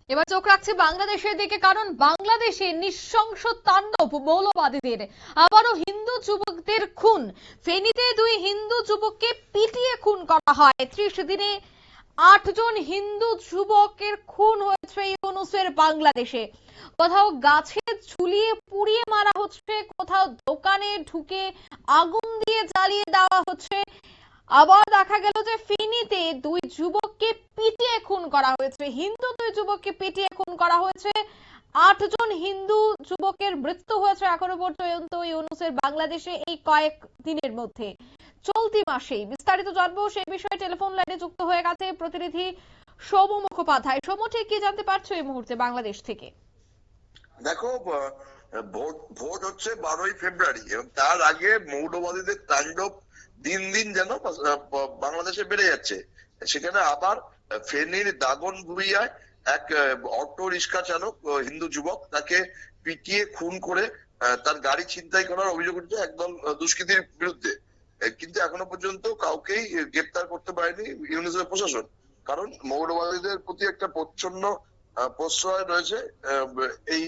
এবার চোখ রাখছে বাংলাদেশের দিকে, কারণ বাংলাদেশে নৃশংস তাণ্ডব মৌলবাদীদের। আবারও হিন্দু যুবকদের খুন। ফেনীতে দুই হিন্দু যুবককে পিটিয়ে খুন করা হয়। 30 দিনে 8 জন হিন্দু যুবকের খুন হয়েছে ইউনূসের বাংলাদেশে। কোথাও গাছে ঝুলিয়ে পুড়িয়ে মারা হচ্ছে, কোথাও দোকানে ঢুকে আগুন দিয়ে জ্বালিয়ে দেওয়া হচ্ছে। আবার দেখা গেল যে ফেনীতে দুই যুবককে পিটিয়ে খুন করা হয়েছে। হিন্দু দুই যুবককে পিটিয়ে খুন করা হয়েছে। 8 জন হিন্দু যুবকের মৃত্যু হয়েছে এখনো পর্যন্ত ইউনূসের বাংলাদেশে এই কয়েক দিনের মধ্যে, চলতি মাসেই। বিস্তারিত জানবো সেই বিষয়ে টেলিফোন লাইনে যুক্ত হয়ে গেছে প্রতিনিধি সৌম্য মুখোপাধ্যায়। সৌম্য, ঠিক কি জানতে পারছো এই মুহূর্তে বাংলাদেশ থেকে? দেখো, ভোট হচ্ছে 12ই ফেব্রুয়ারি এবং তার আগে মৌলবাদীদের তাণ্ডব দিন দিন যেন বাংলাদেশে বেড়ে যাচ্ছে। সেখানে আবার ফেনীর দাগনভূঞায় এক অটো রিক্সা চালক হিন্দু যুবক, তাকে পিটিয়ে খুন করে তার গাড়ি ছিনতাই করার অভিযোগ উঠেছে একদল দুষ্কৃতীর বিরুদ্ধে। কিন্তু এখনো পর্যন্ত কাউকেই গ্রেপ্তার করতে পারেনি ইউনিসেফ প্রশাসন, কারণ মৌলবাদীদের প্রতি একটা প্রচ্ছন্ন প্রশ্রয় রয়েছে এই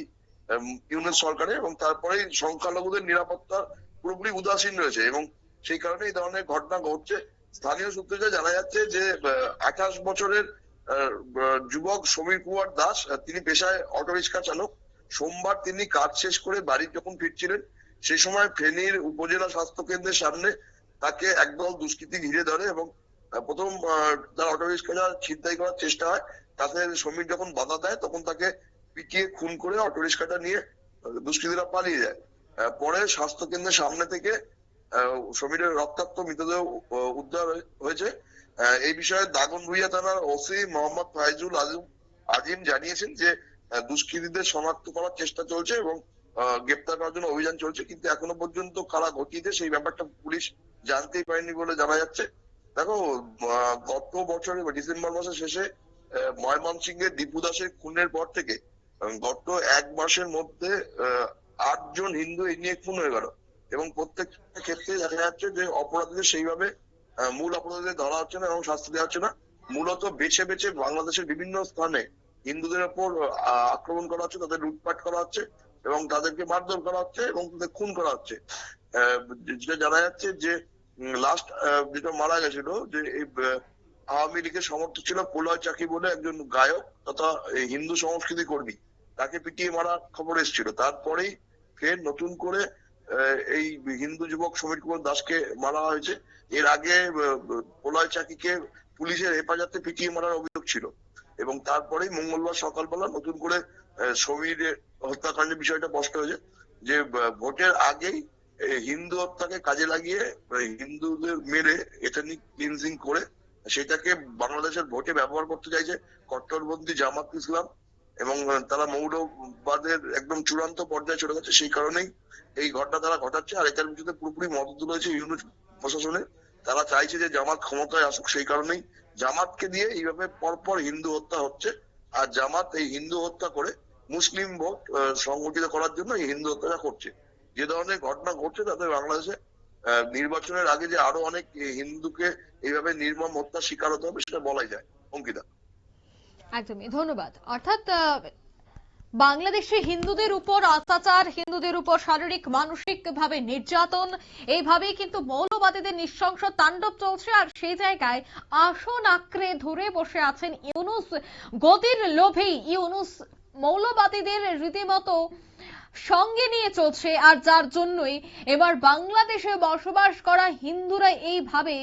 ইউনিট সরকারে, এবং তারপরে সংখ্যালঘুদের নিরাপত্তা পুরোপুরি উদাসীন রয়েছে এবং সেই কারণে এই ধরনের ঘটনা ঘটছে। স্থানীয় সূত্রে জানা যাচ্ছে যে 28 বছরের যুবক সমীর কুমার দাস, তিনি পেশায় অটোরিক্সা চালক। সোমবার তিনি কাজ শেষ করে বাড়ি যখন ফিরছিলেন, সেই সময় ফেনীর উপজেলা স্বাস্থ্য কেন্দ্রের সামনে তাকে একদল দুষ্কৃতী ঘিরে ধরে এবং প্রথম তার অটোরিক্সা ছিনতাই করার চেষ্টা হয়। তাতে সমীর যখন বাধা দেয় তখন তাকে পিটিয়ে খুন করে অটোরিক্সাটা নিয়ে দুষ্কৃতীরা পালিয়ে যায়। পরে স্বাস্থ্য কেন্দ্রের সামনে থেকে সমীরের রক্তাক্ত মৃতদেহ উদ্ধার হয়েছে। এই বিষয়ে দাগনভূঞা থানার ওসি মোহাম্মদ ফাইজুল আজিম জানিয়েছেন যে দুষ্কৃতীদের শনাক্ত করার চেষ্টা চলছে এবং গ্রেপ্তার করার জন্য অভিযান চলছে, কিন্তু এখনো পর্যন্ত কারা ঘটিয়েছে সেই ব্যাপারটা পুলিশ জানতেই পারেনি বলে জানা যাচ্ছে। দেখো, গত বছরের ডিসেম্বর মাসের শেষে ময়মনসিংহের দীপু দাসের খুনের পর থেকে গত 1 মাসের মধ্যে 8 জন হিন্দু এই নিয়ে খুন হয়ে গেল এবং প্রত্যেকটা ক্ষেত্রে দেখা যাচ্ছে যে অপরাধীদের সেইভাবে মূল অপরাধীদের ধরা হচ্ছে না এবং শাস্তি দেওয়া হচ্ছে না। মূলত বেছে বেছে বাংলাদেশের বিভিন্ন স্থানে হিন্দুদের ওপর আক্রমণ করা হচ্ছে, তাদের লুটপাট করা হচ্ছে এবং তাদেরকে মারধর করা হচ্ছে এবং তাদের খুন করা হচ্ছে। যেটা জানা যাচ্ছে যে লাস্ট যেটা মারা গেছিল, যে এই আওয়ামী লীগের সমর্থক ছিল প্রলয় চাকি বলে একজন গায়ক তথা হিন্দু সংস্কৃতি কর্মী, তাকে পিটিয়ে মারার খবর এসেছিল। তারপরেই ফের নতুন করে এই হিন্দু যুবক সমীর কুমার দাসকে মারা হয়েছে। এর আগে প্রলয় চাকিকে পুলিশের হেফাজতে পিটিয়ে মারার অভিযোগ ছিল এবং তারপরেই মঙ্গলবার সকালবেলা নতুন করে সমীরের হত্যাকাণ্ডের বিষয়টা স্পষ্ট হয়েছে যে ভোটের আগেই হিন্দু হত্যাকে কাজে লাগিয়ে হিন্দুদের মেরে এথনিক ক্লিনজিং করে সেটাকে বাংলাদেশের ভোটে ব্যবহার করতে চাইছে কট্টরপন্থী জামাত ইসলাম এবং তারা মৌলবাদের একদম চূড়ান্ত পর্যায়ে চলে গেছে। সেই কারণেই এই ঘটনা তারা ঘটাচ্ছে। আর এটার পিছনে পুরোপুরি মদত রয়েছে ইউনিট প্রশাসনের। তারা চাইছে যে জামাত ক্ষমতায় আসুক, সেই কারণেই জামাতকে দিয়ে এইভাবে পরপর হিন্দু হত্যা হচ্ছে। আর জামাত এই হিন্দু হত্যা করে মুসলিম ভোট সংগঠিত করার জন্য এই হিন্দু হত্যাটা করছে। যে ধরনের ঘটনা ঘটছে তাতে বাংলাদেশে নির্বাচনের আগে যে আরো অনেক হিন্দুকে এইভাবে নির্মম হত্যার শিকার হতে হবে সেটা বলাই যায়। অঙ্কিতা, একদমই ধন্যবাদ। অর্থাৎ বাংলাদেশে হিন্দুদের উপর অত্যাচার, হিন্দুদের উপর শারীরিক মানসিক ভাবে নির্যাতন, এইভাবেই কিন্তু মৌলবাদীদের নৃশংস তাণ্ডব চলছে। আর সেই জায়গায় আসন আঁকড়ে ধরে বসে আছেন ইউনূস। গদির লোভেই ইউনূস মৌলবাদীদের রীতিমতো সঙ্গে নিয়ে চলছে, আর যার জন্যই এবার বাংলাদেশে বসবাস করা হিন্দুরা এইভাবে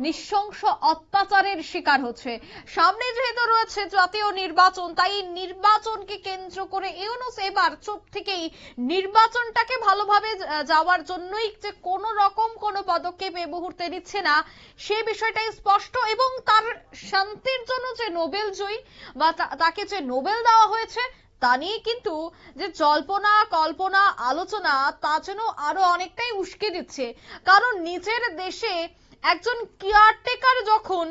নৃশংস অত্যাচারের শিকার হচ্ছে। সামনে যেহেতু রয়েছে জাতীয় নির্বাচন, তাই নির্বাচনকে কেন্দ্র করে ইউনূস এবার চুপ থেকেই নির্বাচনটাকে ভালোভাবে যাওয়ার জন্যই যে কোনো রকম কোনো পদক্ষেপ এই মুহূর্তে নিচ্ছে না, সেই বিষয়টাই স্পষ্ট। এবং তার শান্তির জন্য যে নোবেল জয়ী বা তাকে যে নোবেল দেওয়া হয়েছে তা নিয়ে কিন্তু যে জল্পনা কল্পনা আলোচনা, তা যেন আরো অনেকটাই উস্কে দিচ্ছে। কারণ নিজের দেশে একজন কেয়ারটেকার যখন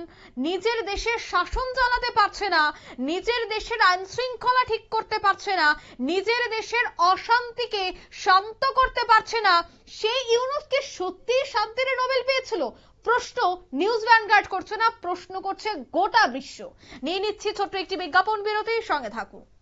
নিজের দেশের শাসন চালাতে পারছে না, নিজের দেশের আইন শৃঙ্খলা ঠিক করতে পারছে না, নিজের দেশের অশান্তিকে শান্ত করতে পারছে না, সেই ইউনূস কি সত্যি শান্তির নোবেল পেয়েছিল? প্রশ্ন নিউজ ভ্যানগার্ড করছে না, প্রশ্ন করছে গোটা বিশ্ব। নিয়ে নিচ্ছি ছোট্ট একটি বিজ্ঞাপন বিরতি, সঙ্গে থাকুন।